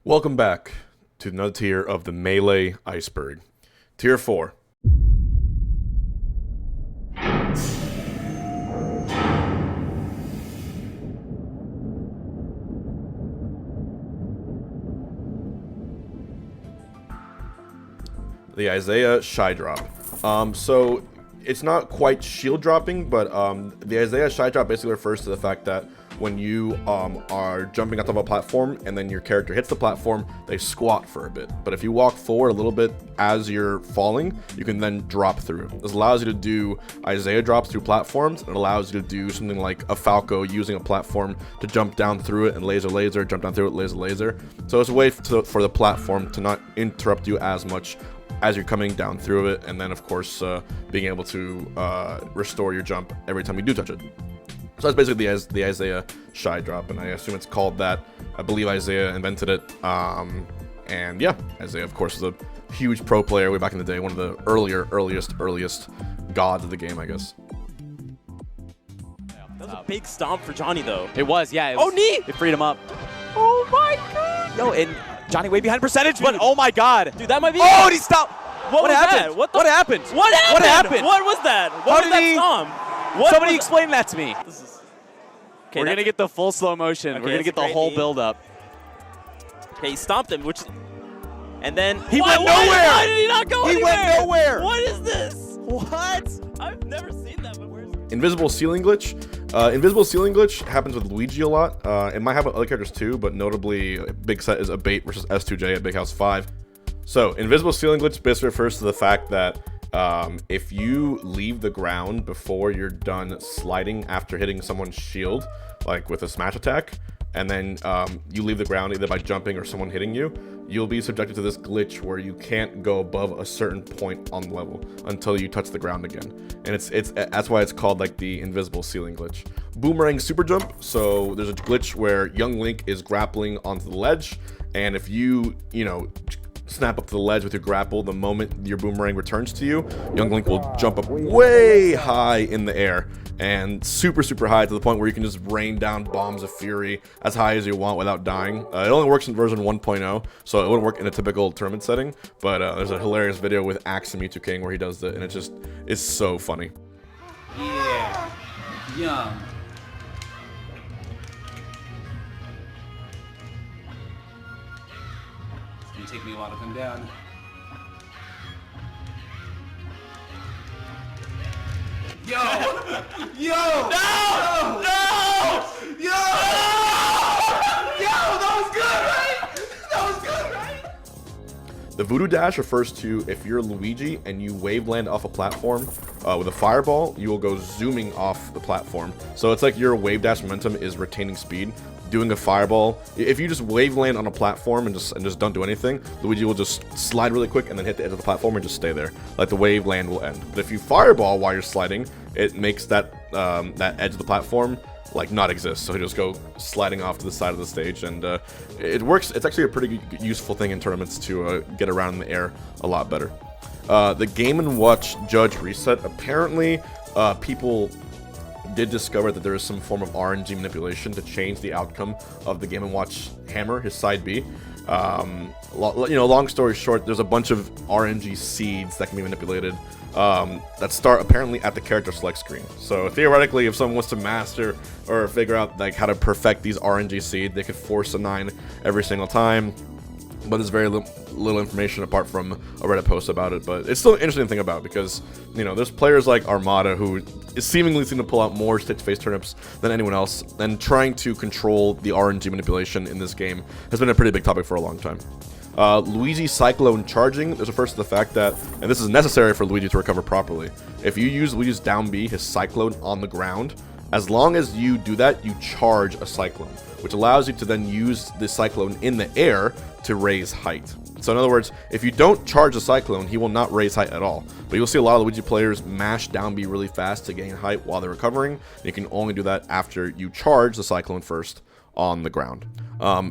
Welcome back to another tier of the Melee Iceberg. Tier 4. The Isaiah Shy Drop. So it's not quite shield dropping, but the Isaiah Shy Drop basically refers to the fact that when you are jumping on top of a platform and then your character hits the platform, they squat for a bit. But if you walk forward a little bit as you're falling, you can then drop through. This allows you to do Isaiah drops through platforms. It allows you to do something like a Falco using a platform to jump down through it and laser, jump down through it, laser. So it's a way for the platform to not interrupt you as much as you're coming down through it, and then of course being able to restore your jump every time you do touch it. So that's basically the Isaiah Shy Drop, and I assume it's called that. I believe Isaiah invented it, and yeah, Isaiah of course is a huge pro player way back in the day, one of the earliest gods of the game, I guess. That was a big stomp for Johnny though. It was, yeah. It Oh, was, knee! It freed him up. Oh my god! Yo, and Johnny way behind percentage, but oh my god. Dude, that might be. Oh, and he stopped. What happened? That? What happened? What happened? What happened? What was that? What was that stomp? Somebody explain that to me. Okay, we're going to get the full slow motion. Okay, we're going to get the whole build up. Okay, he stomped him, and then he went nowhere. Why did he not go anywhere? He went nowhere. What is this? What? I've never seen that, but where's Invisible ceiling glitch. Invisible ceiling glitch happens with Luigi a lot. It might happen with other characters too, but notably Big Set is a bait versus S2J at Big House 5. So invisible ceiling glitch basically refers to the fact that if you leave the ground before you're done sliding after hitting someone's shield, like with a smash attack, and then you leave the ground either by jumping or someone hitting you, you'll be subjected to this glitch where you can't go above a certain point on the level until you touch the ground again. And that's why it's called like the invisible ceiling glitch. Boomerang super jump. So there's a glitch where young Link is grappling onto the ledge, and if you snap up to the ledge with your grapple, the moment your boomerang returns to you, young Link will jump up way high in the air, and super high, to the point where you can just rain down bombs of fury as high as you want without dying. It only works in version 1.0, so it wouldn't work in a typical tournament setting, but there's a hilarious video with Axe and Mewtwo King where he does it, and it's so funny. Yeah. Yum. It's gonna take me a while to come down. Yo! Yo! No! No! Yo! Yo! That was good, right? That was good, right? The Voodoo Dash refers to if you're Luigi and you wave land off a platform with a fireball, you will go zooming off the platform. So it's like your wave dash momentum is retaining speed. Doing a fireball, if you just wave land on a platform and just don't do anything, Luigi will just slide really quick and then hit the edge of the platform and just stay there. Like the wave land will end. But if you fireball while you're sliding, it makes that that edge of the platform like not exist. So he just go sliding off to the side of the stage, and it works. It's actually a pretty useful thing in tournaments to get around in the air a lot better. The Game & Watch Judge reset. Apparently, people did discover that there is some form of RNG manipulation to change the outcome of the Game & Watch hammer, his side B. Long story short, there's a bunch of RNG seeds that can be manipulated that start apparently at the character select screen. So theoretically, if someone wants to master or figure out like how to perfect these RNG seeds, they could force a 9 every single time. But there's very little information apart from a Reddit post about it. But it's still an interesting thing about, because there's players like Armada who seemingly seem to pull out more stage-face turnips than anyone else, and trying to control the RNG manipulation in this game has been a pretty big topic for a long time. Luigi Cyclone charging. There's a first to the fact that, and this is necessary for Luigi to recover properly, if you use Luigi's down B, his Cyclone, on the ground, as long as you do that, you charge a Cyclone, which allows you to then use the Cyclone in the air to raise height. So in other words, if you don't charge the Cyclone, he will not raise height at all. But you'll see a lot of Luigi players mash down B really fast to gain height while they're recovering. And you can only do that after you charge the Cyclone first on the ground.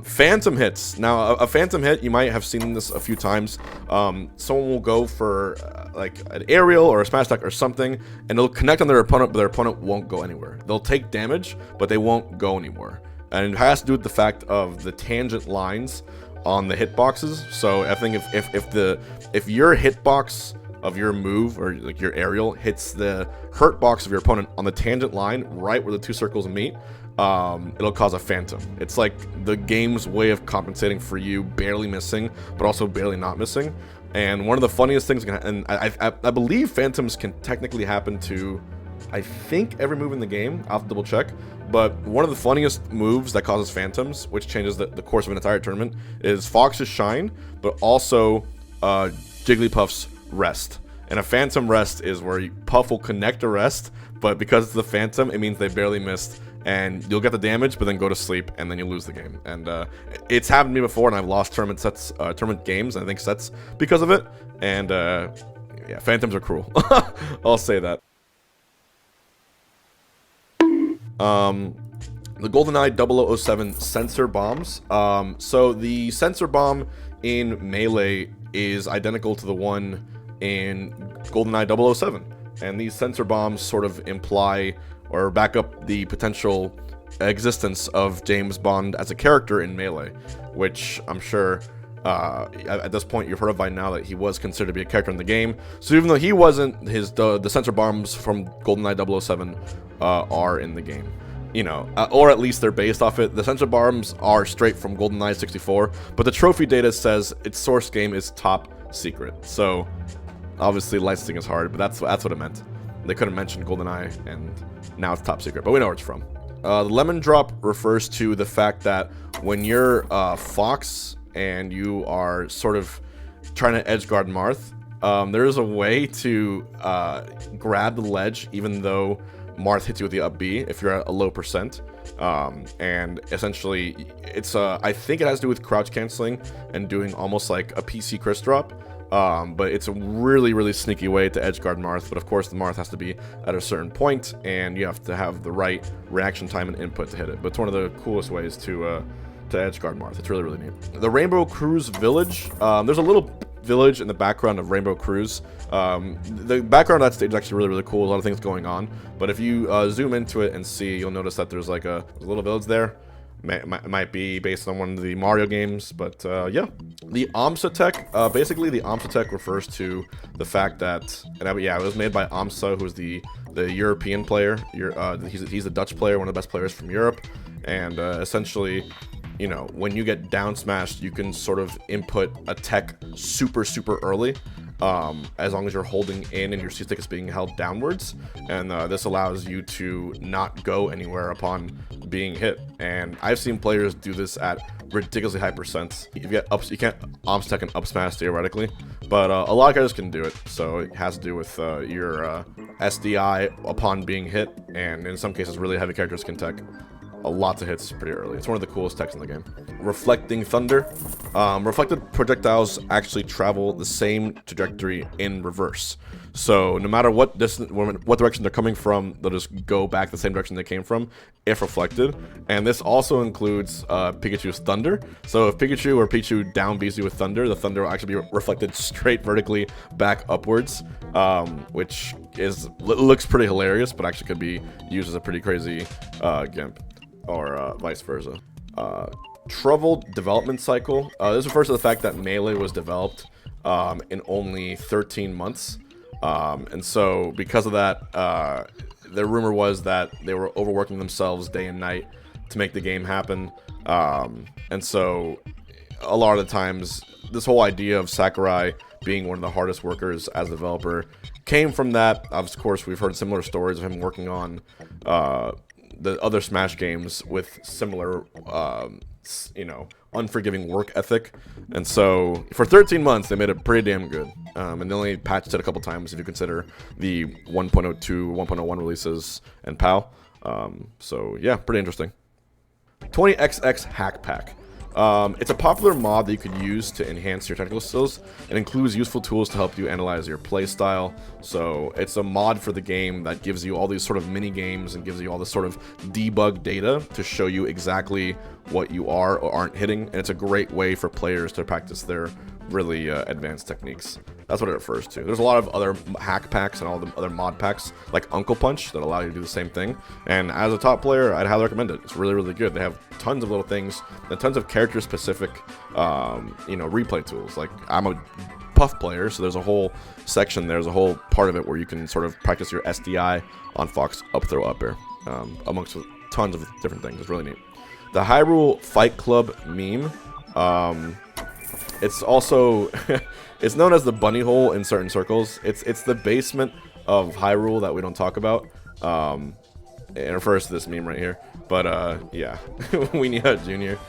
Phantom hits. Now, a phantom hit, you might have seen this a few times. Someone will go for like an aerial or a smash attack or something, and they'll connect on their opponent, but their opponent won't go anywhere. They'll take damage, but they won't go anywhere. And it has to do with the fact of the tangent lines on the hitboxes. So I think if your hitbox of your move, or like your aerial, hits the hurt box of your opponent on the tangent line right where the two circles meet, it'll cause a phantom. It's like the game's way of compensating for you barely missing, but also barely not missing. And one of the funniest things, and I believe phantoms can technically happen to, I think, every move in the game. I'll have to double check. But one of the funniest moves that causes phantoms, which changes the course of an entire tournament, is Fox's Shine, but also Jigglypuff's Rest. And a phantom rest is where Puff will connect a rest, but because it's the phantom, it means they barely missed, and you'll get the damage, but then go to sleep, and then you lose the game. And it's happened to me before, and I've lost tournament games, and I think sets because of it. And yeah, phantoms are cruel. I'll say that. The GoldenEye 007 sensor bombs. So the sensor bomb in Melee is identical to the one in GoldenEye 007, and these sensor bombs sort of imply or back up the potential existence of James Bond as a character in Melee, which I'm sure at this point you've heard of by now that he was considered to be a character in the game. So even though he wasn't, the sensor bombs from GoldenEye 007 are in the game. You know, or at least they're based off it. The sensor bombs are straight from GoldenEye 64, but the trophy data says its source game is top secret. So obviously licensing is hard, but that's what it meant. They couldn't mention GoldenEye, and now it's top secret, but we know where it's from. The lemon drop refers to the fact that when you're Fox and you are sort of trying to edgeguard Marth, there is a way to grab the ledge even though Marth hits you with the up B if you're at a low percent. And essentially it's I think it has to do with crouch canceling and doing almost like a PC Chris drop. But it's a really sneaky way to edgeguard Marth. But of course, the Marth has to be at a certain point, and you have to have the right reaction time and input to hit it. But it's one of the coolest ways to edgeguard Marth. It's really neat. The Rainbow Cruise Village. There's a little village in the background of Rainbow Cruise. The background of that stage is actually really cool. A lot of things going on. But if you zoom into it and see, you'll notice that there's like a little village there. Might be based on one of the Mario games, but yeah. The AMSA-Tech, basically the AMSA-Tech refers to the fact that, yeah, it was made by AMSA, who's the European player. He's a Dutch player, one of the best players from Europe, and essentially, you know, when you get down smashed, you can sort of input a tech super early, as long as you're holding in and your C-stick is being held downwards, and this allows you to not go anywhere upon being hit. And I've seen players do this at ridiculously high percents. If you get ups, you can't AMS-Tech and up smash theoretically, but a lot of guys can do it. So it has to do with your SDI upon being hit, and in some cases really heavy characters can tech a lot of hits pretty early. It's one of the coolest techs in the game. Reflecting Thunder. Reflected projectiles actually travel the same trajectory in reverse. So no matter what distance, what direction they're coming from, they'll just go back the same direction they came from if reflected. And this also includes Pikachu's Thunder. So if Pikachu or Pichu down Bs you with Thunder, the Thunder will actually be reflected straight vertically back upwards, which looks pretty hilarious, but actually could be used as a pretty crazy gimp. Or vice versa. Troubled development cycle. This refers to the fact that Melee was developed in only 13 months. And so because of that, the rumor was that they were overworking themselves day and night to make the game happen. And so a lot of the times, this whole idea of Sakurai being one of the hardest workers as a developer came from that. Of course, we've heard similar stories of him working on the other Smash games with similar, you know, unforgiving work ethic. And so for 13 months, they made it pretty damn good. And they only patched it a couple times if you consider the 1.02, 1.01 releases and PAL. So yeah, pretty interesting. 20XX Hack Pack. It's a popular mod that you could use to enhance your technical skills. It includes useful tools to help you analyze your playstyle. So it's a mod for the game that gives you all these sort of mini games and gives you all this sort of debug data to show you exactly what you are or aren't hitting. And it's a great way for players to practice their really advanced techniques. That's what it refers to. There's a lot of other hack packs and all the other mod packs, like Uncle Punch, that allow you to do the same thing. And as a top player, I'd highly recommend it. It's really, really good. They have tons of little things and tons of character-specific, replay tools. Like, I'm a Puff player, so there's a whole section, there's a whole part of it where you can sort of practice your SDI on Fox up throw up air, amongst tons of different things. It's really neat. The Hyrule Fight Club meme, it's also it's known as the bunny hole in certain circles. It's the basement of Hyrule that we don't talk about. It refers to this meme right here. But yeah, Weenie Jr.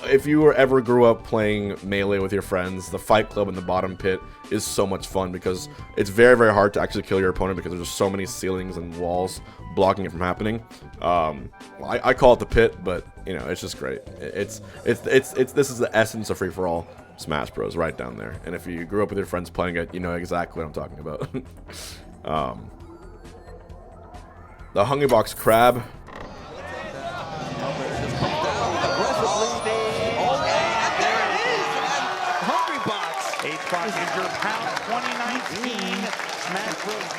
If you ever grew up playing Melee with your friends, the Fight Club in the bottom pit is so much fun because it's very, very hard to actually kill your opponent because there's so many ceilings and walls blocking it from happening. I call it the pit, but it's just great. It's this is the essence of free-for-all Smash Bros. Right down there. And if you grew up with your friends playing it, you know exactly what I'm talking about. The Hungrybox crab. Hungrybox is your PAL 2019 Smash Bros.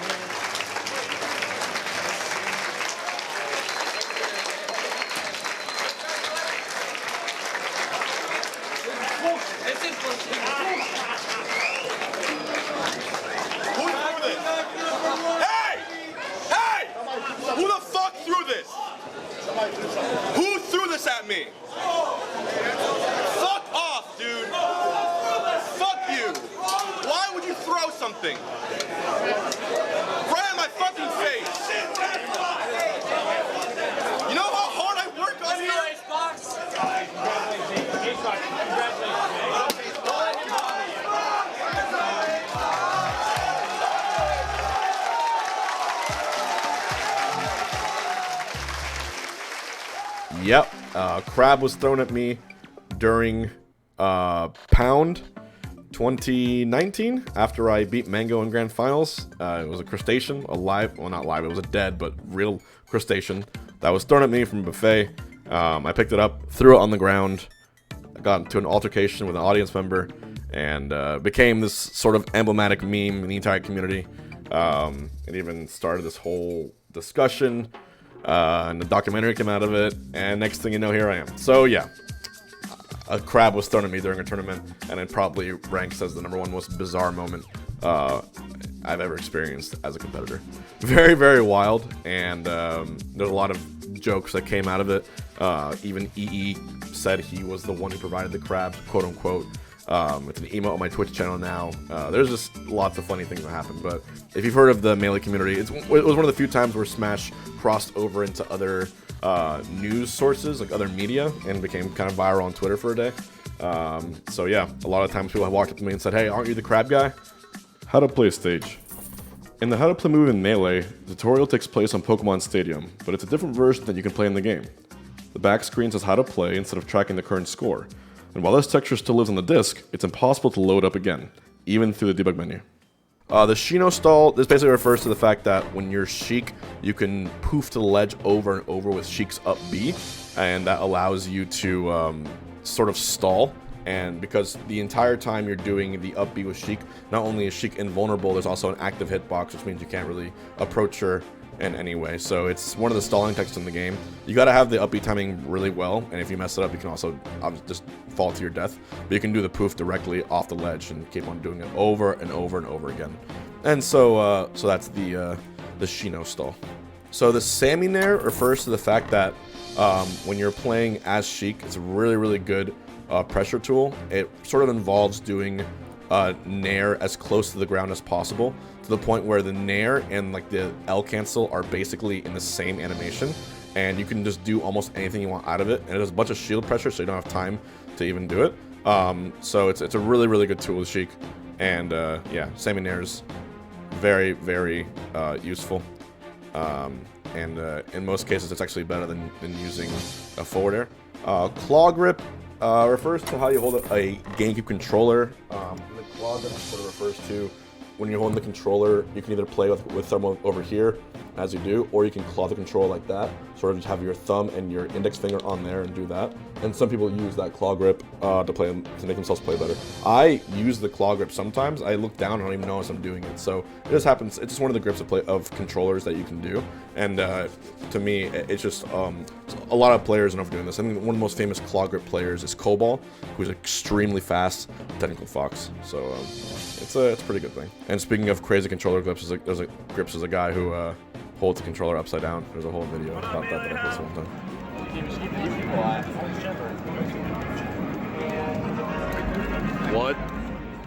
Who the fuck threw this? Who threw this at me? Fuck off, dude. Fuck you. Why would you throw something? Right in my fucking face. You know how hard I work on here? Yep, crab was thrown at me during Pound 2019 after I beat Mango in Grand Finals. It was a crustacean, a live, well not live, it was a dead but real crustacean that was thrown at me from a buffet. I picked it up, threw it on the ground, got into an altercation with an audience member, and became this sort of emblematic meme in the entire community. It even started this whole discussion. And the documentary came out of it, and next thing you know, here I am. So yeah, a crab was thrown at me during a tournament, and it probably ranks as the #1 most bizarre moment I've ever experienced as a competitor. Very, very wild, and there's a lot of jokes that came out of it. Even EE said he was the one who provided the crab, quote unquote. It's an emote on my Twitch channel now. There's just lots of funny things that happen. But if you've heard of the Melee community, it was one of the few times where Smash crossed over into other news sources, like other media, and became kind of viral on Twitter for a day. So yeah, a lot of times people have walked up to me and said, "Hey, aren't you the crab guy?" How to play stage. In the How to Play move in Melee, the tutorial takes place on Pokemon Stadium, but it's a different version that you can play in the game. The back screen says how to play instead of tracking the current score. And while this texture still lives on the disc, it's impossible to load up again, even through the debug menu. The Shino stall, this basically refers to the fact that when you're Sheik, you can poof to the ledge over and over with Sheik's up B, and that allows you to sort of stall. And because the entire time you're doing the up B with Sheik, not only is Sheik invulnerable, there's also an active hitbox, which means you can't really approach her in any way. So it's one of the stalling texts in the game. You gotta have the up B timing really well, and if you mess it up, you can also just fall to your death. But you can do the poof directly off the ledge and keep on doing it over and over and over again. And so so that's the Shino stall. So the Sammy Nair refers to the fact that when you're playing as Sheik, it's a really, really good pressure tool. It sort of involves doing Nair as close to the ground as possible, to the point where the Nair and like the L cancel are basically in the same animation, and you can just do almost anything you want out of it. And it has a bunch of shield pressure, so you don't have time to even do it. So it's a really, really good tool with Sheik, and yeah, Sammy Nair is very, very useful. And in most cases, it's actually better than using a forward air. Claw grip refers to how you hold a GameCube controller. The claw grip sort of refers to when you're holding the controller, you can either play with thermal over here, as you do, or you can claw the controller like that, sort of just have your thumb and your index finger on there and do that. And some people use that claw grip to make themselves play better. I use the claw grip sometimes. I look down and I don't even notice I'm doing it. So it just happens. It's just one of the grips of controllers that you can do. And to me, it's just a lot of players are doing this. I think one of the most famous claw grip players is Cobalt, who's extremely fast, technical fox. So it's a pretty good thing. And speaking of crazy controller grips, there's a guy who holds the controller upside down. There's a whole video about that I posted one time. What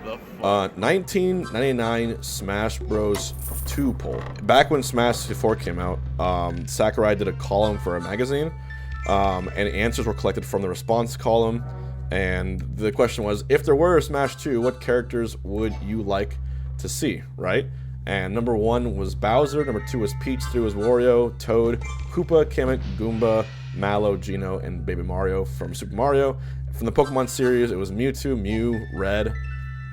the fuck? 1999 Smash Bros 2 poll. Back when Smash 4 came out, Sakurai did a column for a magazine, and answers were collected from the response column. And the question was, if there were a Smash 2, what characters would you like to see, right? And number 1 was Bowser, number 2 was Peach, 3 was Wario, Toad, Koopa, Kamek, Goomba, Mallow, Geno, and Baby Mario from Super Mario. From the Pokemon series, it was Mewtwo, Mew, Red,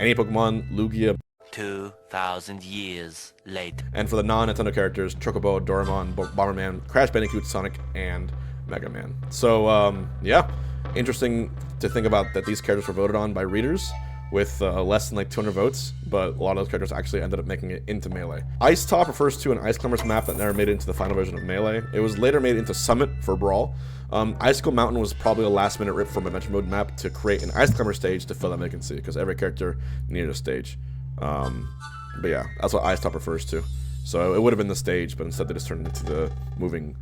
any Pokemon, Lugia. 2,000 years later. And for the non-Nintendo characters, Chocobo, Doraemon, Bomberman, Crash Bandicoot, Sonic, and Mega Man. So, yeah, interesting to think about that these characters were voted on by readers with less than like 200 votes, but a lot of those characters actually ended up making it into Melee. Ice Top refers to an Ice Climbers map that never made it into the final version of Melee. It was later made into Summit for Brawl. Icicle Mountain was probably a last-minute rip from Adventure Mode map to create an Ice Climber stage to fill that vacancy, because every character needed a stage. But yeah, that's what Ice Top refers to. So it would have been the stage, but instead they just turned it into the moving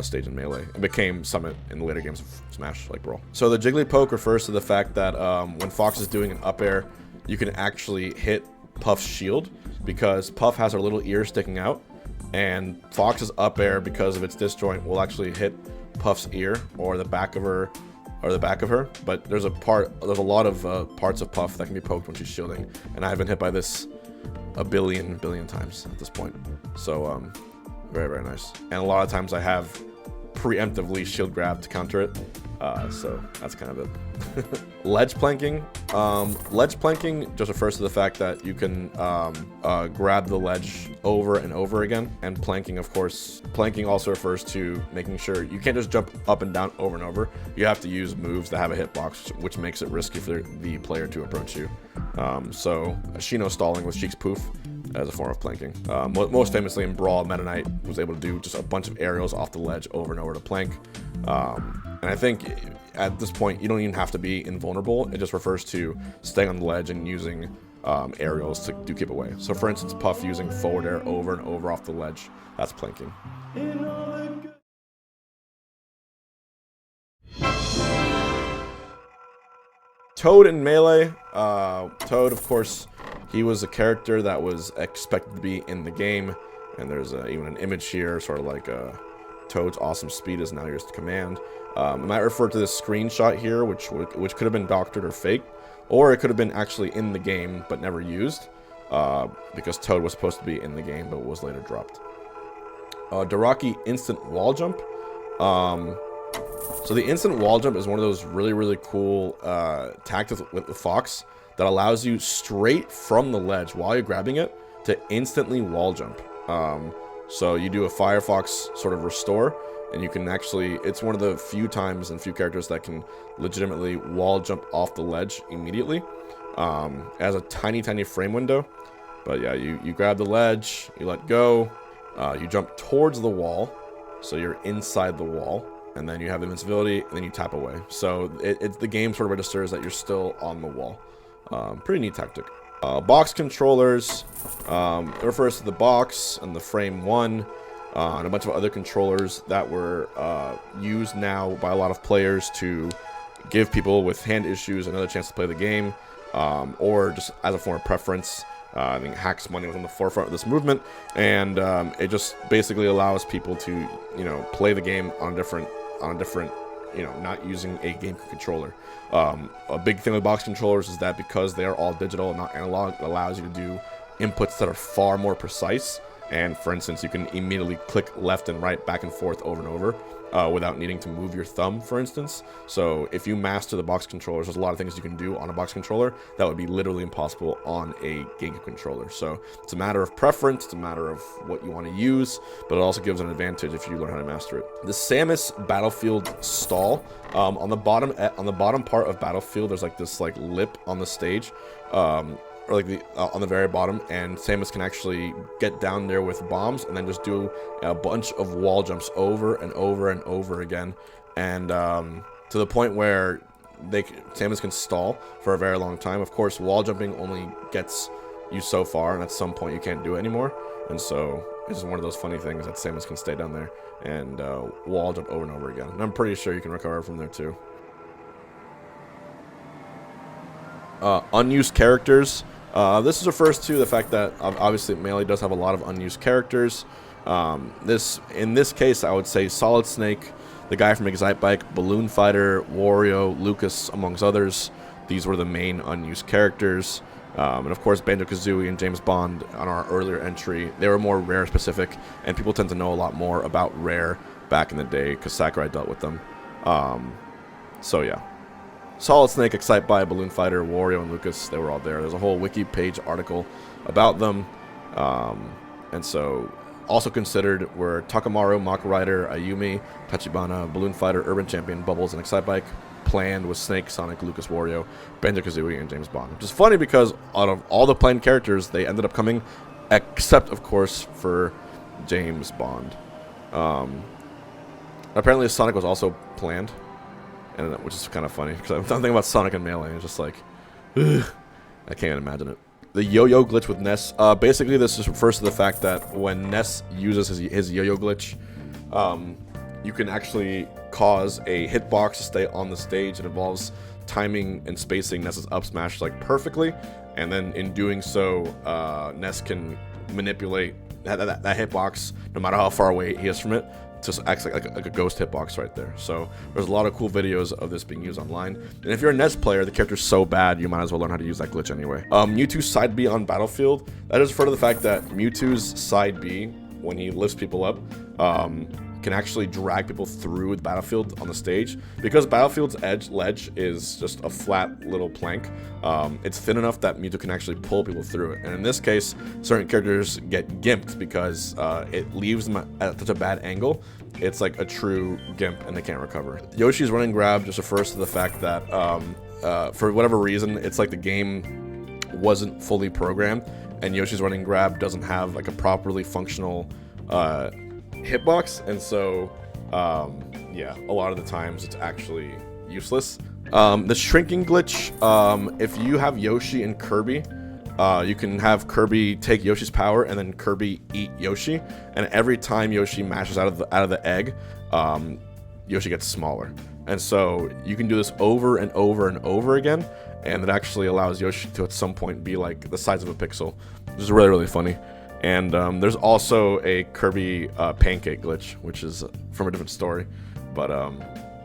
stage in Melee. It became Summit in the later games of Smash, like Brawl. So the Jiggly Poke refers to the fact that when Fox is doing an up air, you can actually hit Puff's shield, because Puff has her little ear sticking out, and Fox's up air, because of its disjoint, will actually hit Puff's ear or the back of her, but there's a lot of parts of Puff that can be poked when she's shielding, and I have been hit by this a billion times at this point. So very, very nice. And a lot of times I have preemptively shield grab to counter it. So that's kind of it. Ledge planking. Ledge planking just refers to the fact that you can grab the ledge over and over again. And planking, of course, planking also refers to making sure you can't just jump up and down over and over. You have to use moves that have a hitbox, which makes it risky for the player to approach you. So Shino stalling with Sheik's Poof as a form of planking. Most famously in Brawl, Meta Knight was able to do just a bunch of aerials off the ledge over and over to plank. And I think at this point, you don't even have to be invulnerable. It just refers to staying on the ledge and using aerials to do keep away. So for instance, Puff using forward air over and over off the ledge, that's planking. Toad in Melee. Toad, of course, he was a character that was expected to be in the game, and there's even an image here, sort of like Toad's awesome speed is now yours to command. I might refer to this screenshot here, which could have been doctored or faked, or it could have been actually in the game but never used, because Toad was supposed to be in the game but was later dropped. Daraki instant wall jump. So the instant wall jump is one of those really cool tactics with the Fox that allows you straight from the ledge while you're grabbing it to instantly wall jump. So you do a Firefox sort of restore, and you can actually, it's one of the few times and few characters that can legitimately wall jump off the ledge immediately. It has a tiny frame window, but yeah, you grab the ledge, you let go, you jump towards the wall, so you're inside the wall, and then you have invincibility, and then you tap away. So the game sort of registers that you're still on the wall. Pretty neat tactic. Box controllers, it refers to the box and the frame 1, and a bunch of other controllers that were used now by a lot of players to give people with hand issues another chance to play the game, or just as a form of preference. I think Hacks Money was on the forefront of this movement, and it just basically allows people to, play the game on a different, not using a GameCube controller. A big thing with box controllers is that because they are all digital and not analog, it allows you to do inputs that are far more precise. And for instance, you can immediately click left and right, back and forth over and over, without needing to move your thumb, for instance. So if you master the box controllers, there's a lot of things you can do on a box controller that would be literally impossible on a GameCube controller. So it's a matter of preference, it's a matter of what you want to use, but it also gives an advantage if you learn how to master it. The Samus Battlefield stall, on the bottom part of Battlefield, there's like this like lip on the stage, or like on the very bottom, and Samus can actually get down there with bombs and then just do a bunch of wall jumps over and over and over again, and to the point where Samus can stall for a very long time. Of course, wall jumping only gets you so far, and at some point you can't do it anymore, and so it's just one of those funny things that Samus can stay down there and wall jump over and over again, and I'm pretty sure you can recover from there too. Unused characters. This refers to the fact that obviously Melee does have a lot of unused characters. In this case, I would say Solid Snake, the guy from Excitebike, Balloon Fighter, Wario, Lucas, amongst others. These were the main unused characters. And of course, Banjo-Kazooie and James Bond on our earlier entry, they were more Rare specific, and people tend to know a lot more about Rare back in the day because Sakurai dealt with them. So yeah. Solid Snake, Excitebike, Balloon Fighter, Wario, and Lucas, they were all there. There's a whole wiki page article about them. And so, also considered were Takamaru, Mako Rider, Ayumi, Tachibana, Balloon Fighter, Urban Champion, Bubbles, and Excitebike. Planned with Snake, Sonic, Lucas, Wario, Banjo-Kazooie, and James Bond. Which is funny because out of all the planned characters, they ended up coming, except, of course, for James Bond. Apparently, Sonic was also planned. And which is kind of funny because I'm thinking about Sonic and Melee. It's just like, ugh, I can't even imagine it. The yo-yo glitch with Ness. Basically, this just refers to the fact that when Ness uses his yo-yo glitch, you can actually cause a hitbox to stay on the stage. It involves timing and spacing Ness's up smash like perfectly, and then in doing so, Ness can manipulate that hitbox no matter how far away he is from it. Just acts like a ghost hitbox right there. So there's a lot of cool videos of this being used online. And if you're a NES player, the character's so bad, you might as well learn how to use that glitch anyway. Mewtwo's side B on Battlefield. That is referred to the fact that Mewtwo's side B, when he lifts people up, can actually drag people through the battlefield on the stage. Because Battlefield's ledge is just a flat little plank, it's thin enough that Mewtwo can actually pull people through it. And in this case, certain characters get gimped because it leaves them at such a bad angle. It's like a true gimp and they can't recover. Yoshi's running grab just refers to the fact that for whatever reason, it's like the game wasn't fully programmed and Yoshi's running grab doesn't have like a properly functional hitbox, and so yeah, a lot of the times it's actually useless. The shrinking glitch, if you have Yoshi and Kirby, you can have Kirby take Yoshi's power and then Kirby eat Yoshi, and every time Yoshi mashes out of the egg, Yoshi gets smaller. And so you can do this over and over and over again, and it actually allows Yoshi to at some point be like the size of a pixel, which is really, really funny. And there's also a Kirby pancake glitch, which is from a different story. But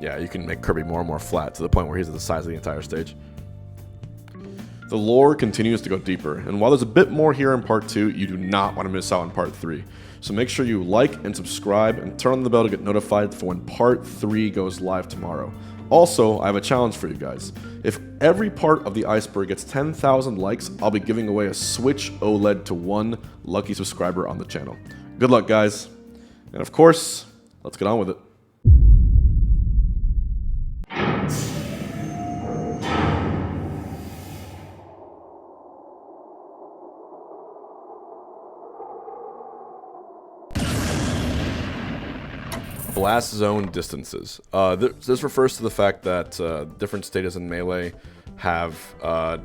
yeah, you can make Kirby more and more flat to the point where he's at the size of the entire stage. The lore continues to go deeper, and while there's a bit more here in part 2, you do not want to miss out on part 3. So make sure you like and subscribe and turn on the bell to get notified for when part 3 goes live tomorrow. Also, I have a challenge for you guys. If every part of the Iceberg gets 10,000 likes, I'll be giving away a Switch OLED to one lucky subscriber on the channel. Good luck, guys. And of course, let's get on with it. Blast zone distances. This refers to the fact that different stages in Melee have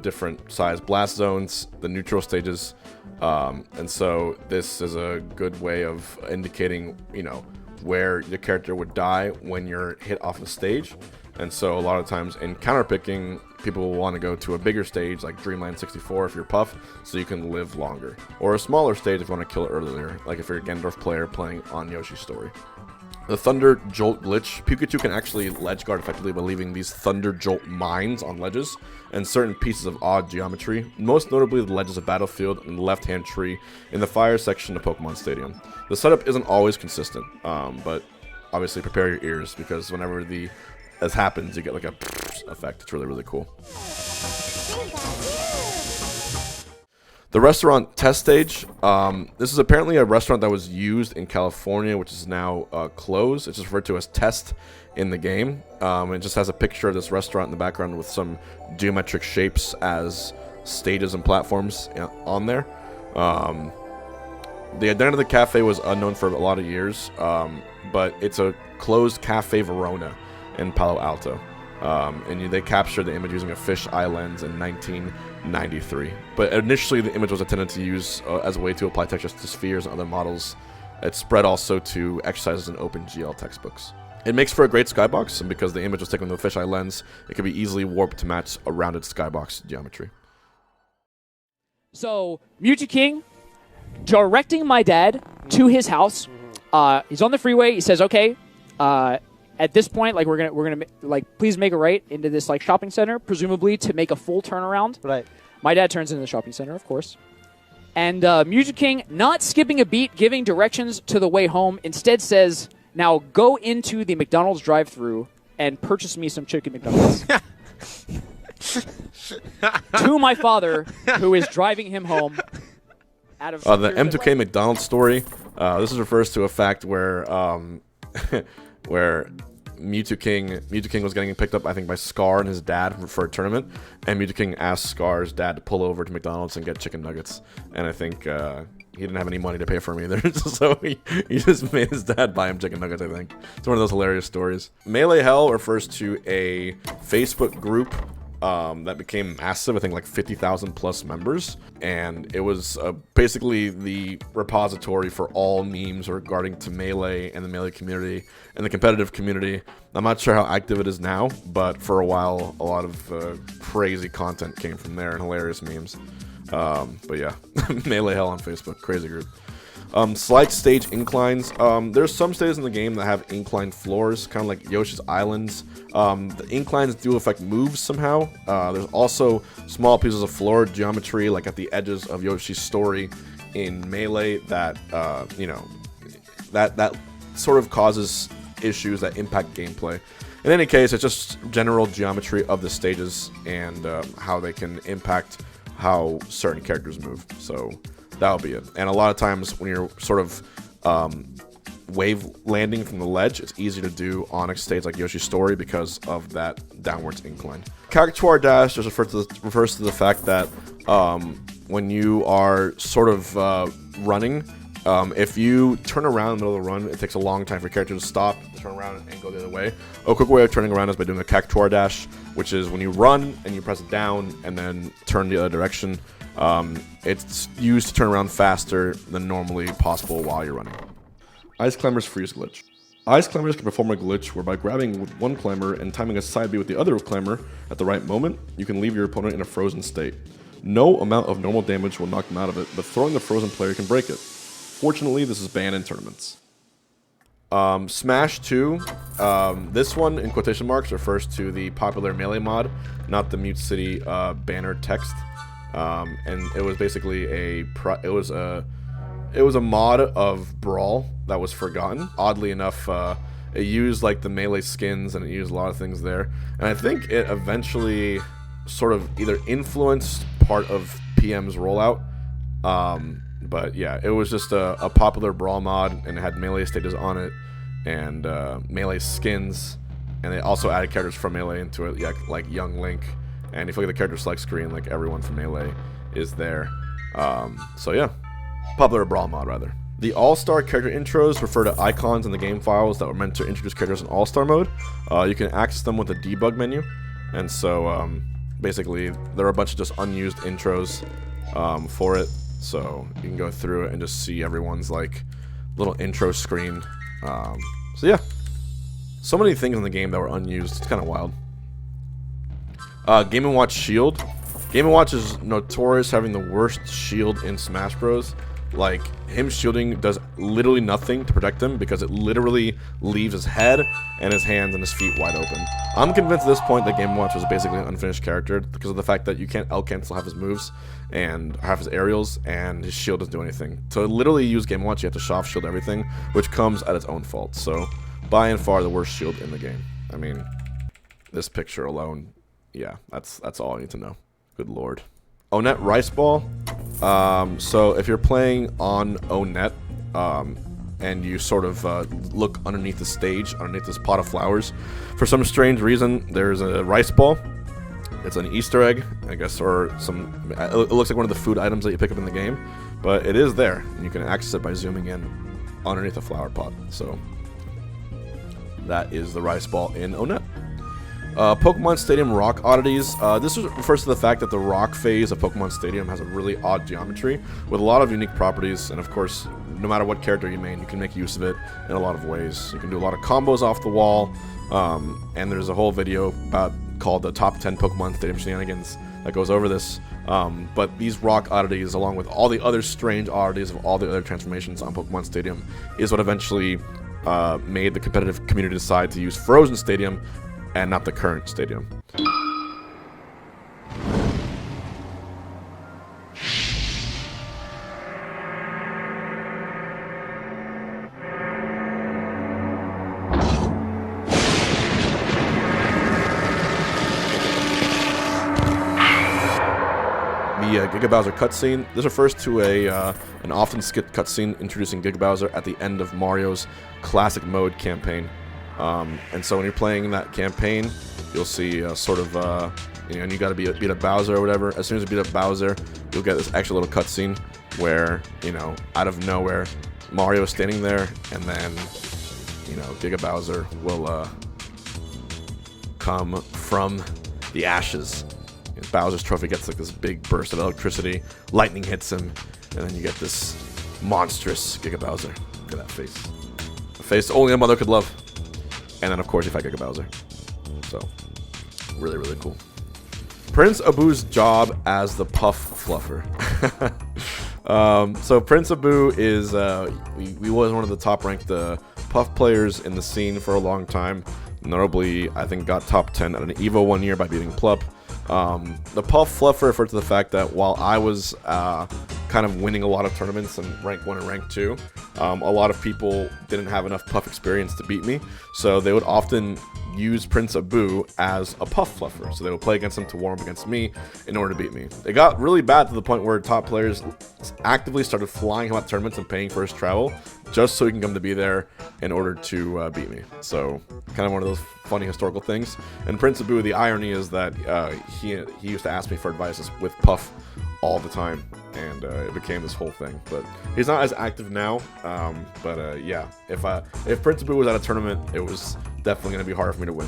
different size blast zones, the neutral stages, and so this is a good way of indicating, you know, where your character would die when you're hit off the stage. And so a lot of times in counterpicking, people will want to go to a bigger stage like Dreamland 64 if you're Puff, so you can live longer, or a smaller stage if you want to kill it earlier, like if you're a Ganondorf player playing on Yoshi's story. The Thunder Jolt glitch. Pikachu can actually ledge guard effectively by leaving these Thunder Jolt mines on ledges and certain pieces of odd geometry, most notably the ledges of Battlefield and the left-hand tree in the fire section of Pokemon Stadium. The setup isn't always consistent, but obviously prepare your ears, because whenever this happens, you get like a effect. It's really, really cool. The restaurant test stage. This is apparently a restaurant that was used in California, which is now closed. It's just referred to as test in the game. It just has a picture of this restaurant in the background with some geometric shapes as stages and platforms on there. The identity of the cafe was unknown for a lot of years, but it's a closed Cafe Verona in Palo Alto. And they captured the image using a fisheye lens in 1993. But initially, the image was intended to use as a way to apply textures to spheres and other models. It spread also to exercises in OpenGL textbooks. It makes for a great skybox, and because the image was taken with a fisheye lens, it can be easily warped to match a rounded skybox geometry. So, Mewtwo King directing my dad to his house. He's on the freeway. He says, "Okay, at this point, like we're gonna like please make a right into this like shopping center, presumably to make a full turnaround." Right. My dad turns into the shopping center, of course. And Mewtwo King, not skipping a beat, giving directions to the way home, instead says, "Now go into the McDonald's drive-thru and purchase me some chicken McNuggets." To my father, who is driving him home out of the M2K McDonald's story. This refers to a fact where where Mewtwo King was getting picked up, I think, by Scar and his dad for a tournament, and Mewtwo King asked Scar's dad to pull over to McDonald's and get chicken nuggets, and I think he didn't have any money to pay for them either, so he just made his dad buy him chicken nuggets, I think. It's one of those hilarious stories. Melee Hell refers to a Facebook group that became massive, I think like 50,000 plus members, and it was basically the repository for all memes regarding to Melee and the Melee community and the competitive community. I'm not sure how active it is now, but for a while a lot of crazy content came from there and hilarious memes. But yeah, Melee Hell on Facebook, crazy group. Slide stage inclines. There's some stages in the game that have inclined floors, kind of like Yoshi's Islands. The inclines do affect moves somehow. There's also small pieces of floor geometry, like at the edges of Yoshi's story in Melee, that that sort of causes issues that impact gameplay. In any case, it's just general geometry of the stages and how they can impact how certain characters move. So that'll be it. And a lot of times when you're sort of wave landing from the ledge, it's easy to do on a stage like Yoshi's Story because of that downwards incline. Cactuar dash just refers to the fact that when you are sort of running, if you turn around in the middle of the run, it takes a long time for your character to stop, turn around, and go the other way. A quick way of turning around is by doing a Cactuar dash, which is when you run and you press it down and then turn the other direction. It's used to turn around faster than normally possible while you're running. Ice Climber's Freeze Glitch. Ice Climbers can perform a glitch whereby grabbing with one climber and timing a side B with the other climber at the right moment, you can leave your opponent in a frozen state. No amount of normal damage will knock them out of it, but throwing the frozen player can break it. Fortunately, this is banned in tournaments. Smash 2, this one, in quotation marks, refers to the popular Melee mod, not the Mute City banner text. And it was basically it was a mod of Brawl that was forgotten. Oddly enough, it used like the Melee skins and it used a lot of things there. And I think it eventually sort of either influenced part of PM's rollout. But yeah, it was just a popular Brawl mod, and it had Melee stages on it and Melee skins, and they also added characters from Melee into it, like Young Link. And if you look at the character select screen, like everyone from Melee is there. So yeah, popular Brawl mod rather. The All-Star character intros refer to icons in the game files that were meant to introduce characters in All-Star mode. You can access them with the debug menu, and so basically there are a bunch of just unused intros for it. So you can go through it and just see everyone's like little intro screen. So yeah, so many things in the game that were unused. It's kind of wild. Game & Watch shield. Game & Watch is notorious having the worst shield in Smash Bros. Like, him shielding does literally nothing to protect him because it literally leaves his head and his hands and his feet wide open. I'm convinced at this point that Game & Watch was basically an unfinished character because of the fact that you can't L-cancel half his moves and half his aerials, and his shield doesn't do anything. To literally use Game & Watch, you have to soft shield everything, which comes at its own fault. So, by and far the worst shield in the game. I mean, this picture alone, yeah, that's all I need to know. Good lord. Onet Rice Ball. So if you're playing on Onet, and you sort of look underneath the stage, underneath this pot of flowers, for some strange reason, there's a rice ball. It's an Easter egg, I guess, or some. It looks like one of the food items that you pick up in the game, but it is there, and you can access it by zooming in underneath the flower pot. So that is the rice ball in Onet. Pokemon Stadium rock oddities. This refers to the fact that the rock phase of Pokemon Stadium has a really odd geometry with a lot of unique properties, and of course, no matter what character you main, you can make use of it in a lot of ways. You can do a lot of combos off the wall, and there's a whole video called the Top 10 Pokemon Stadium Shenanigans that goes over this. But these rock oddities, along with all the other strange oddities of all the other transformations on Pokemon Stadium, is what eventually made the competitive community decide to use Frozen Stadium and not the current stadium. The Giga Bowser cutscene. This refers to an often skipped cutscene introducing Giga Bowser at the end of Mario's classic mode campaign. And so when you're playing that campaign, you'll see sort of, and you gotta beat up Bowser or whatever. As soon as you beat up Bowser, you'll get this extra little cutscene where, out of nowhere, Mario's standing there, and then, Giga Bowser will come from the ashes. And Bowser's trophy gets like this big burst of electricity, lightning hits him, and then you get this monstrous Giga Bowser. Look at that face. A face only a mother could love. And then, of course, you fight Giga Bowser. So, really, really cool. Prince Abu's job as the Puff Fluffer. So, Prince Abu is, he was one of the top-ranked Puff players in the scene for a long time. Notably, I think got top 10 at an EVO one year by beating Plup. The Puff Fluffer referred to the fact that while I was kind of winning a lot of tournaments in rank 1 and rank 2, a lot of people didn't have enough Puff experience to beat me, so they would often use Prince Abu as a Puff Fluffer. So they would play against him to warm up against me in order to beat me. It got really bad to the point where top players actively started flying him out tournaments and paying for his travel just so he can come to be there in order to beat me. So kind of one of those funny historical things. And Prince Abu, the irony is that he used to ask me for advice with Puff all the time, and it became this whole thing. But he's not as active now. Yeah, if Prince Abu was at a tournament, it was definitely going to be harder for me to win.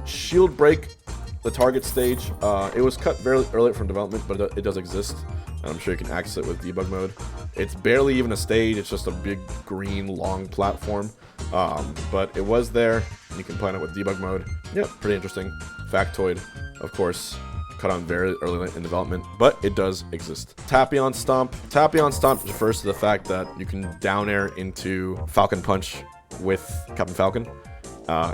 Shield Break, the target stage. It was cut very early from development, but it does exist, and I'm sure you can access it with debug mode. It's barely even a stage, it's just a big green long platform. But it was there, and you can play on it with debug mode. Yep, pretty interesting. Factoid, of course, cut on very early in development, but it does exist. Tapion Stomp. Tapion Stomp refers to the fact that you can down air into Falcon Punch with Captain Falcon.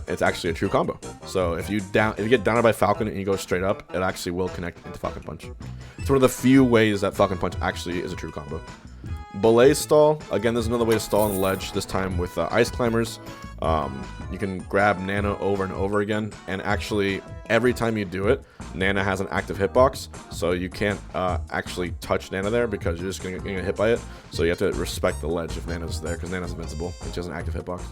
It's actually a true combo. So if you get downed by Falcon and you go straight up, it actually will connect into Falcon Punch. It's one of the few ways that Falcon Punch actually is a true combo. Belay Stall. Again, there's another way to stall on the ledge, this time with Ice Climbers. You can grab Nana over and over again, and actually, every time you do it, Nana has an active hitbox, so you can't actually touch Nana there because you're just going to get hit by it. So you have to respect the ledge if Nana's there, because Nana's invincible, and she has an active hitbox.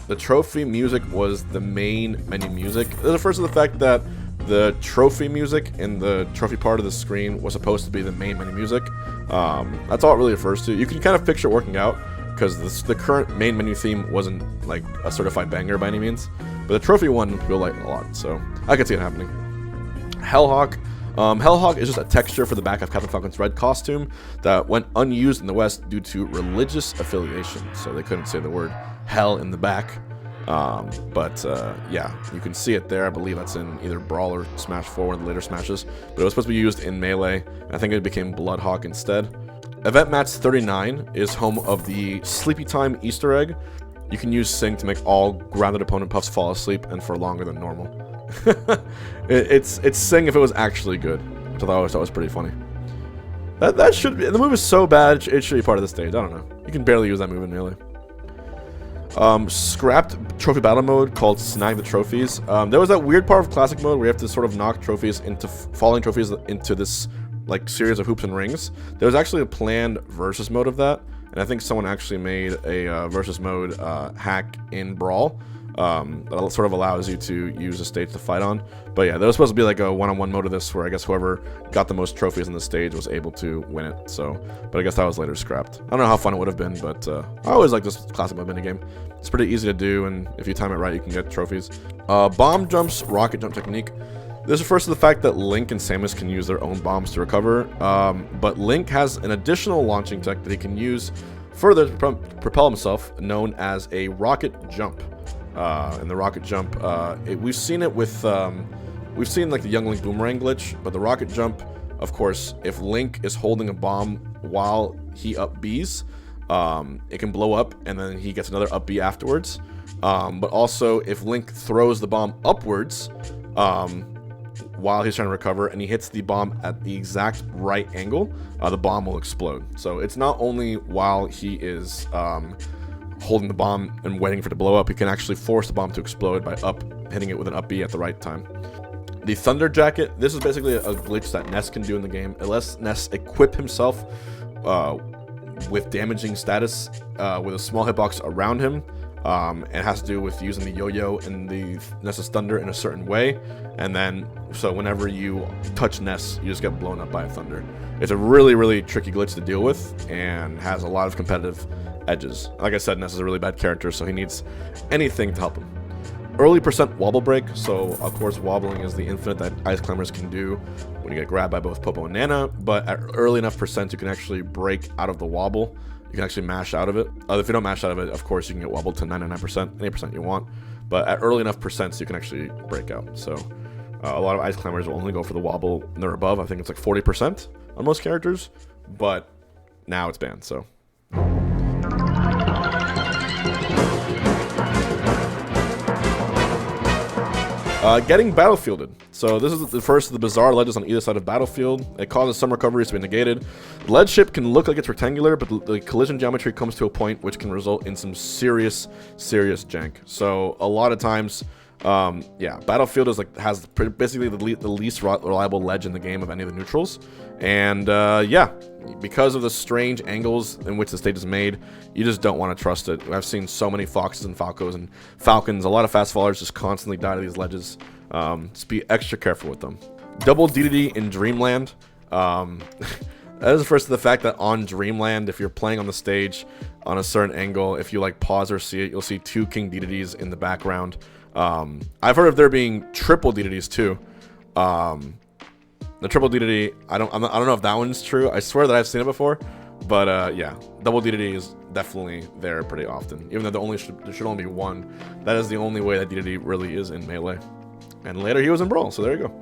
The trophy music was the main menu music. It refers to the fact that the trophy music in the trophy part of the screen was supposed to be the main menu music. That's all it really refers to. You can kind of picture it working out, because the current main menu theme wasn't like a certified banger by any means, but the trophy one people like a lot, so I could see it happening. Hellhawk. Hellhawk is just a texture for the back of Captain Falcon's red costume that went unused in the West due to religious affiliation, so they couldn't say the word hell in the back. Yeah, you can see it there. I believe that's in either Brawl or Smash 4, one of the later Smashes, but it was supposed to be used in Melee, and I think it became Bloodhawk instead. Event Match 39 is home of the Sleepy Time Easter egg. You can use Sing to make all grounded opponent Puffs fall asleep, and for longer than normal. it's Sing if it was actually good, which I thought was pretty funny. That should be, the move is so bad it should be part of the stage. I don't know. You can barely use that move in Melee. Scrapped trophy battle mode called Snag the Trophies. There was that weird part of classic mode where you have to sort of knock trophies into falling trophies into this like series of hoops and rings. There was actually a planned versus mode of that, and I think someone actually made a versus mode hack in Brawl that sort of allows you to use a stage to fight on. But yeah, there was supposed to be like a one-on-one mode of this where I guess whoever got the most trophies in the stage was able to win it. So, but I guess that was later scrapped. I don't know how fun it would have been, but I always like this classic mode minigame. It's pretty easy to do, and if you time it right, you can get trophies. Bomb jumps, rocket jump technique. This refers to the fact that Link and Samus can use their own bombs to recover, but Link has an additional launching tech that he can use further to propel himself, known as a rocket jump. And the rocket jump, we've seen it with, we've seen like the Young Link boomerang glitch, but the rocket jump, of course, if Link is holding a bomb while he up Bs, it can blow up and then he gets another up B afterwards. But also if Link throws the bomb upwards, while he's trying to recover and he hits the bomb at the exact right angle, the bomb will explode. So it's not only while he is holding the bomb and waiting for it to blow up, he can actually force the bomb to explode by hitting it with an up B at the right time. The Thunder Jacket, this is basically a glitch that Ness can do in the game. It lets Ness equip himself with damaging status with a small hitbox around him. It has to do with using the yo-yo and the Ness's thunder in a certain way, and then so whenever you touch Ness, you just get blown up by a thunder. It's a really, really tricky glitch to deal with and has a lot of competitive edges. Like I said, Ness is a really bad character, so he needs anything to help him. Early % wobble break, so of course wobbling is the infinite that ice climbers can do when you get grabbed by both Popo and Nana, but at early enough % you can actually break out of the wobble. You can actually mash out of it. If you don't mash out of it, of course, you can get wobbled to 99%, any percent you want. But at early enough % you can actually break out. So a lot of ice climbers will only go for the wobble and they're above. I think it's like 40% on most characters. But now it's banned, so. Getting battlefielded. So this is the first of the bizarre ledges on either side of battlefield. It causes some recoveries to be negated. The ledge ship can look like it's rectangular, but the collision geometry comes to a point which can result in some serious jank. So a lot of times, yeah, battlefield is like has basically the least reliable ledge in the game of any of the neutrals. And yeah, because of the strange angles in which the stage is made, you just don't want to trust it. I've seen so many Foxes and Falcos and Falcons, a lot of fast fallers just constantly die to these ledges. Just be extra careful with them. Double DDD in Dreamland. That is the first to the fact that on Dreamland, if you're playing on the stage on a certain angle, if you like pause or see it, you'll see 2 King DDDs in the background. I've heard of there being triple DDDs too. The triple DDD, I don't know if that one's true. I swear that I've seen it before, but yeah, double DDD is definitely there pretty often. Even though there should only be one, that is the only way that DDD really is in Melee. And later he was in Brawl, so there you go.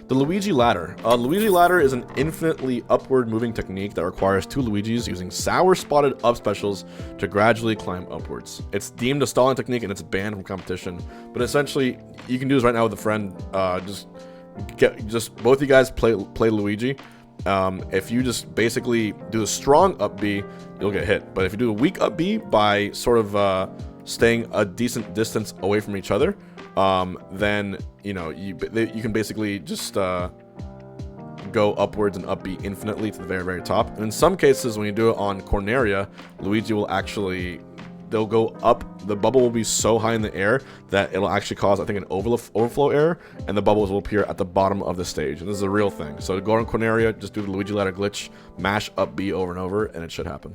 The Luigi Ladder. Luigi Ladder is an infinitely upward moving technique that requires 2 Luigis using sour spotted up specials to gradually climb upwards. It's deemed a stalling technique and it's banned from competition, but essentially you can do this right now with a friend. Just both you guys play Luigi. If you just basically do a strong up B, you'll get hit. But if you do a weak up B by sort of staying a decent distance away from each other, then you know you can basically just go upwards and up B infinitely to the very top. And in some cases, when you do it on Corneria, Luigi will actually they'll go up. The bubble will be so high in the air that it'll actually cause, I think, an overflow error, and the bubbles will appear at the bottom of the stage. And this is a real thing. So to go on Corneria, just do the Luigi Ladder glitch, mash up B over and over, and it should happen.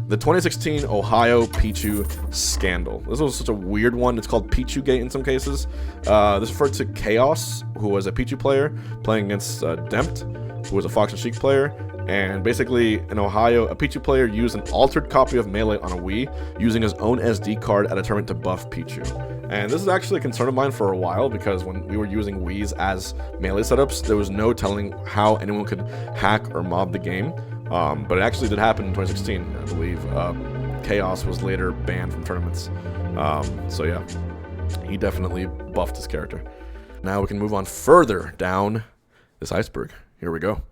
The 2016 Ohio Pichu scandal. This was such a weird one. It's called Pichu Gate in some cases. This referred to Chaos, who was a Pichu player, playing against Dempt, who was a Fox and Sheik player. And basically, in Ohio, a Pichu player used an altered copy of Melee on a Wii, using his own SD card at a tournament to buff Pichu. And this is actually a concern of mine for a while, because when we were using Wiis as Melee setups, there was no telling how anyone could hack or mob the game. But it actually did happen in 2016, I believe. Chaos was later banned from tournaments. So yeah, he definitely buffed his character. Now we can move on further down this iceberg. Here we go.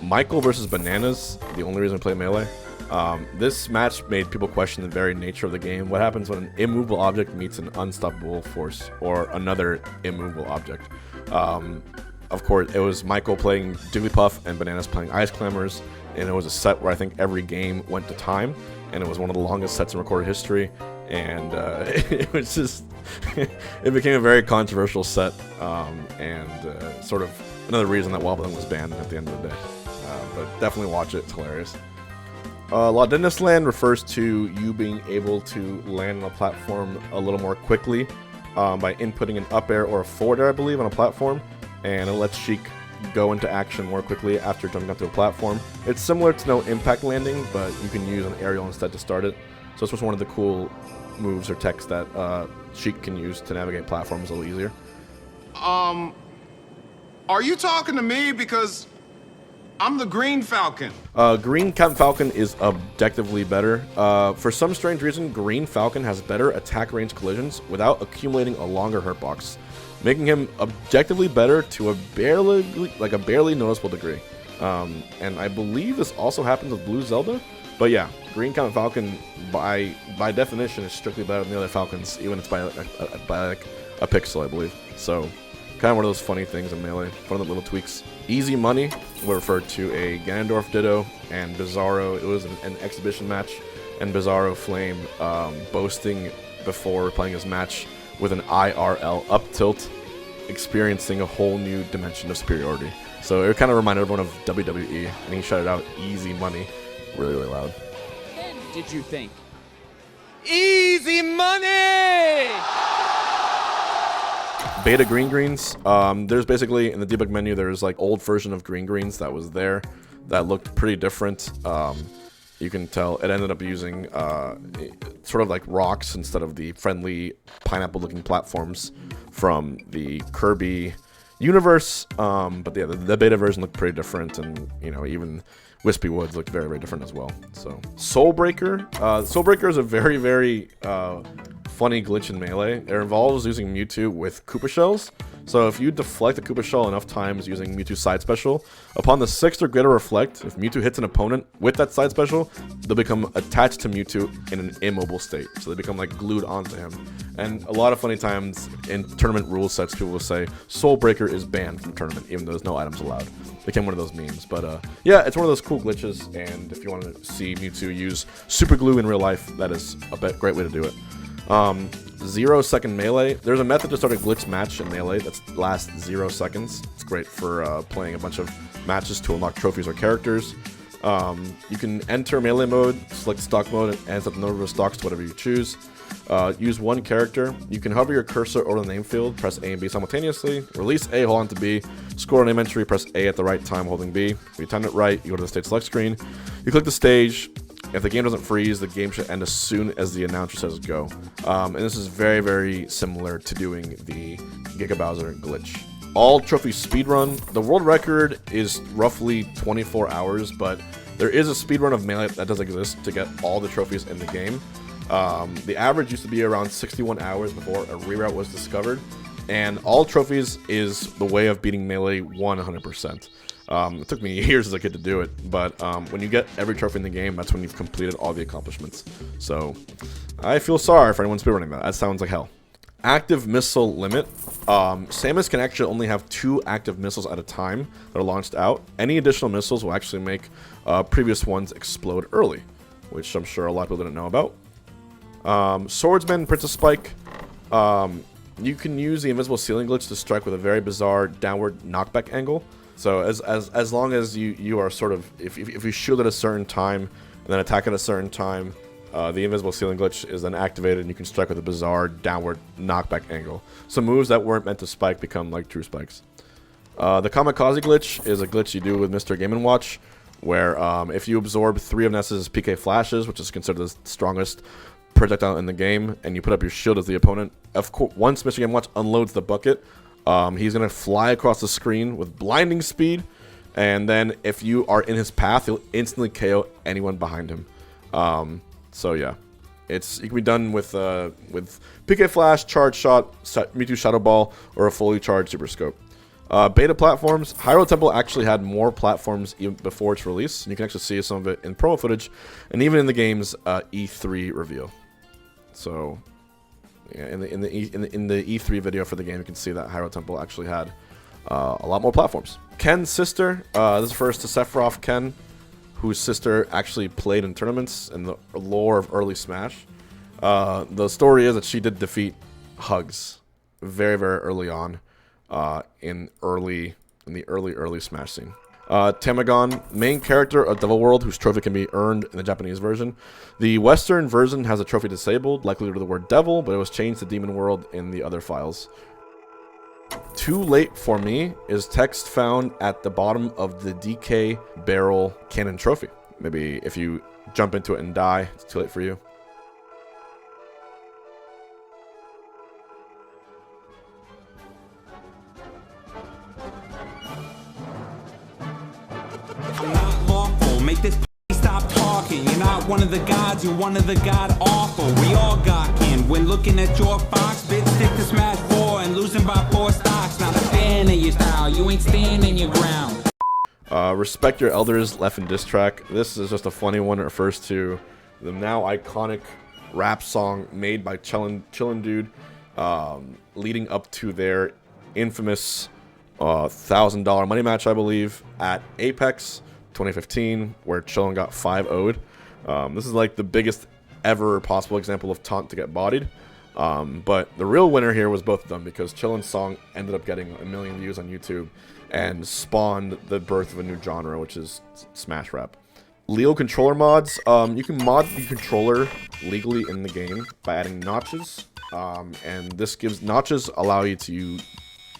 Michael versus Bananas, the only reason I play Melee. This match made people question the very nature of the game. What happens when an immovable object meets an unstoppable force or another immovable object? Of course, it was Michael playing Jigglypuff and Bananas playing Ice Climbers, and it was a set where I think every game went to time, and it was one of the longest sets in recorded history, and it was just, it became a very controversial set, and sort of another reason that wobbling was banned at the end of the day. But definitely watch it, it's hilarious. Laudinus land refers to you being able to land on a platform a little more quickly by inputting an up air or a forward air, I believe, on a platform, and it lets Sheik go into action more quickly after jumping onto a platform. It's similar to no impact landing, but you can use an aerial instead to start it. So it's just one of the cool moves or techs that Sheik can use to navigate platforms a little easier. Are you talking to me? Because I'm the Green Falcon. Green Captain Falcon is objectively better. For some strange reason, Green Falcon has better attack range collisions without accumulating a longer hurt box, making him objectively better to a barely noticeable degree. And I believe this also happens with Blue Zelda. But yeah, Green Captain Falcon by definition is strictly better than the other Falcons, even if it's by like a pixel, I believe. So kind of one of those funny things in Melee, one of the little tweaks. Easy Money were referred to a Ganondorf Ditto and Bizarro. It was an exhibition match, and Bizarro Flame boasting before playing his match with an IRL up tilt, experiencing a whole new dimension of superiority. So it kind of reminded everyone of WWE, and he shouted out Easy Money really, really loud. And did you think? Easy money! Beta Green Greens. There's basically, in the debug menu, there's like old version of Green Greens that was there that looked pretty different. You can tell it ended up using sort of like rocks instead of the friendly pineapple-looking platforms from the Kirby universe. But yeah, the beta version looked pretty different, and even Wispy Woods looked very, very different as well. So Soulbreaker. Soulbreaker is a very, very funny glitch in Melee. It involves using Mewtwo with Koopa Shells. So if you deflect a Koopa Shell enough times using Mewtwo's side special, upon the 6th or greater reflect, if Mewtwo hits an opponent with that side special, they'll become attached to Mewtwo in an immobile state. So they become like glued onto him. And a lot of funny times in tournament rule sets, people will say Soulbreaker is banned from tournament, even though there's no items allowed. Became one of those memes. But yeah, it's one of those cool glitches, and if you want to see Mewtwo use super glue in real life, that is a great way to do it. 0 second melee. There's a method to start a glitch match in Melee that lasts 0 seconds. It's great for playing a bunch of matches to unlock trophies or characters. You can enter Melee mode, select stock mode, and set the number of stocks to whatever you choose. Use one character. You can hover your cursor over the name field, press A and B simultaneously, release A, hold on to B, score a name entry, press A at the right time holding B. If you time it right, you go to the stage select screen. You click the stage. If the game doesn't freeze, the game should end as soon as the announcer says go. And this is very, very similar to doing the Giga Bowser glitch. All trophy speedrun. The world record is roughly 24 hours, but there is a speedrun of Melee that does exist to get all the trophies in the game. The average used to be around 61 hours before a reroute was discovered, and all trophies is the way of beating Melee 100%. It took me years as a kid to do it, but when you get every trophy in the game, that's when you've completed all the accomplishments. So I feel sorry for anyone speedrunning that. That sounds like hell. Active missile limit. Samus can actually only have 2 active missiles at a time that are launched out. Any additional missiles will actually make previous ones explode early, which I'm sure a lot of people didn't know about. Swordsman, Princess Spike. You can use the invisible ceiling glitch to strike with a very bizarre downward knockback angle. So as long as you are sort of, if you shield at a certain time and then attack at a certain time, the invisible ceiling glitch is then activated, and you can strike with a bizarre downward knockback angle. So moves that weren't meant to spike become like true spikes. The Kamikaze glitch is a glitch you do with Mr. Game & Watch, where if you absorb 3 of Ness's PK flashes, which is considered the strongest projectile in the game, and you put up your shield as the opponent, of course, once Mr. Game & Watch unloads the bucket, he's going to fly across the screen with blinding speed, and then if you are in his path, he'll instantly KO anyone behind him. So yeah, it can be done with PK Flash, Charge Shot, Mewtwo Shadow Ball, or a fully charged Super Scope. Beta platforms. Hyrule Temple actually had more platforms even before its release. And you can actually see some of it in promo footage and even in the game's E3 reveal. So, yeah, in the E3 video for the game, you can see that Hyrule Temple actually had a lot more platforms. Ken's sister. This refers to Sephiroth Ken, whose sister actually played in tournaments in the lore of early Smash. The story is that she did defeat Hugs very, very early on in the early Smash scene. Tamagon, main character of Devil World, whose trophy can be earned in the Japanese version. The Western version has a trophy disabled, likely due to the word devil, but it was changed to Demon World in the other files. Too late for me is text found at the bottom of the DK barrel cannon trophy. Maybe if you jump into it and die, it's too late for you. I'm not lawful. Make this stop talking. You're not one of the gods, you're one of the god awful. We all got kin. When looking at your fox, bitch, stick to Smash 4 and losing by 4 stocks. Not a fan of your style, you ain't standing your ground. Respect Your Elders left in diss track. This is just a funny one. It refers to the now iconic rap song made by Chillin' Dude, leading up to their infamous $1,000 money match, I believe, at Apex 2015, where Chillin' got 5-0'd. This is like the biggest ever possible example of taunt to get bodied. But the real winner here was both of them, because Chillin's song ended up getting 1 million views on YouTube and spawned the birth of a new genre, which is Smash Rap. Legal controller mods. You can mod the controller legally in the game by adding notches. And this gives notches allow you to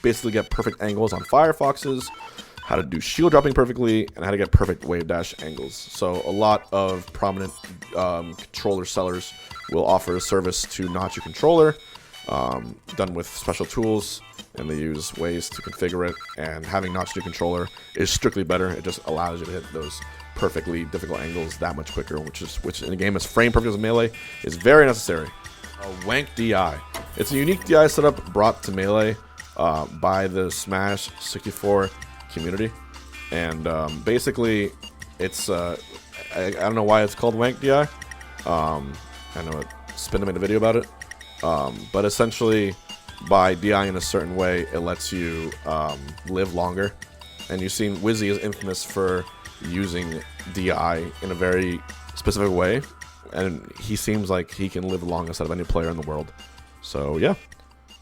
basically get perfect angles on Firefoxes, how to do shield dropping perfectly, and how to get perfect wave dash angles. So a lot of prominent controller sellers will offer a service to notch your controller, done with special tools, and they use ways to configure it. And having notched your controller is strictly better. It just allows you to hit those perfectly difficult angles that much quicker, which in a game as frame perfect as Melee is very necessary. Wank DI. It's a unique DI setup brought to Melee by the Smash 64 community, and basically it's I don't know why it's called Wank DI. I know Spinna made a video about it, but essentially by DI in a certain way, it lets you live longer. And you've seen Wizzy is infamous for using DI in a very specific way, and he seems like he can live the longest out of any player in the world. So yeah,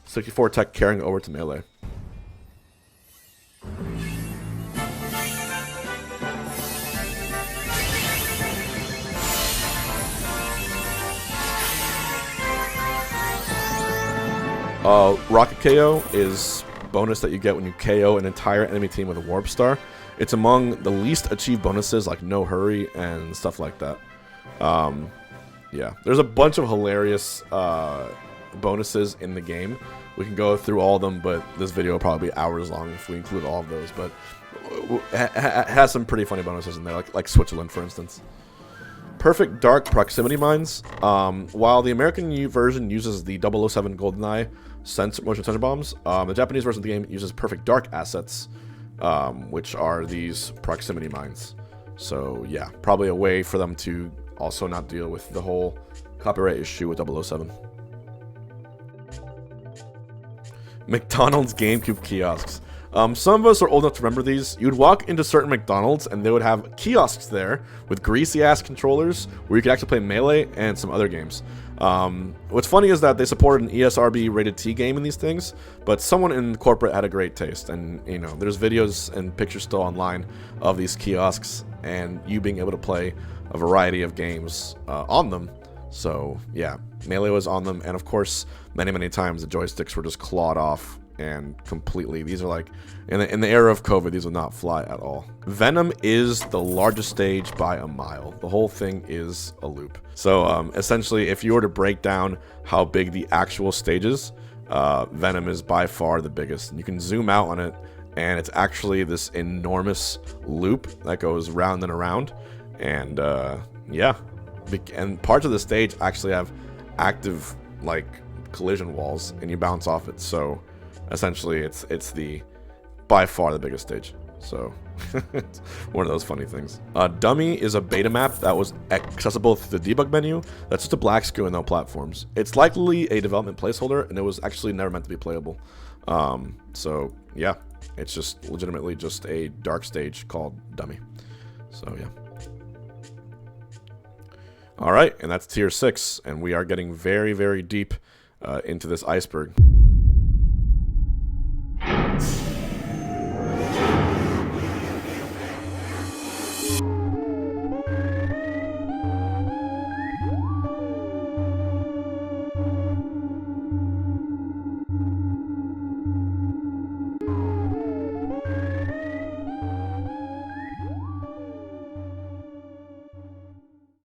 64 tech carrying over to Melee. Rocket KO is bonus that you get when you KO an entire enemy team with a Warp Star. It's among the least achieved bonuses, like No Hurry and stuff like that. Yeah, there's a bunch of hilarious bonuses in the game. We can go through all of them, but this video will probably be hours long if we include all of those. But it has some pretty funny bonuses in there, like Switzerland, for instance. Perfect Dark Proximity Mines. While the American version uses the 007 GoldenEye motion sensor bombs, the Japanese version of the game uses Perfect Dark assets, which are these proximity mines. So yeah, probably a way for them to also not deal with the whole copyright issue with 007. McDonald's GameCube kiosks. Some of us are old enough to remember these. You'd walk into certain McDonald's and they would have kiosks there with greasy ass controllers where you could actually play Melee and some other games. What's funny is that they supported an ESRB rated T game in these things, but someone in corporate had a great taste, and you know, there's videos and pictures still online of these kiosks and you being able to play a variety of games on them. So yeah, Melee was on them, and of course many times the joysticks were just clawed off and completely, these are like, in the era of COVID, these would not fly at all. Venom is the largest stage by a mile. The whole thing is a loop. So essentially, if you were to break down how big the actual stage is, Venom is by far the biggest. And you can zoom out on it, and it's actually this enormous loop that goes round and around. And yeah, and parts of the stage actually have active like collision walls, and you bounce off it. So essentially, it's the by far the biggest stage. So it's one of those funny things. Dummy is a beta map that was accessible through the debug menu. That's just a black screen with no platforms. It's likely a development placeholder, and it was actually never meant to be playable. So yeah, it's just legitimately just a dark stage called Dummy. So yeah. All right, and that's tier 6, and we are getting very, very deep into this Iceberg.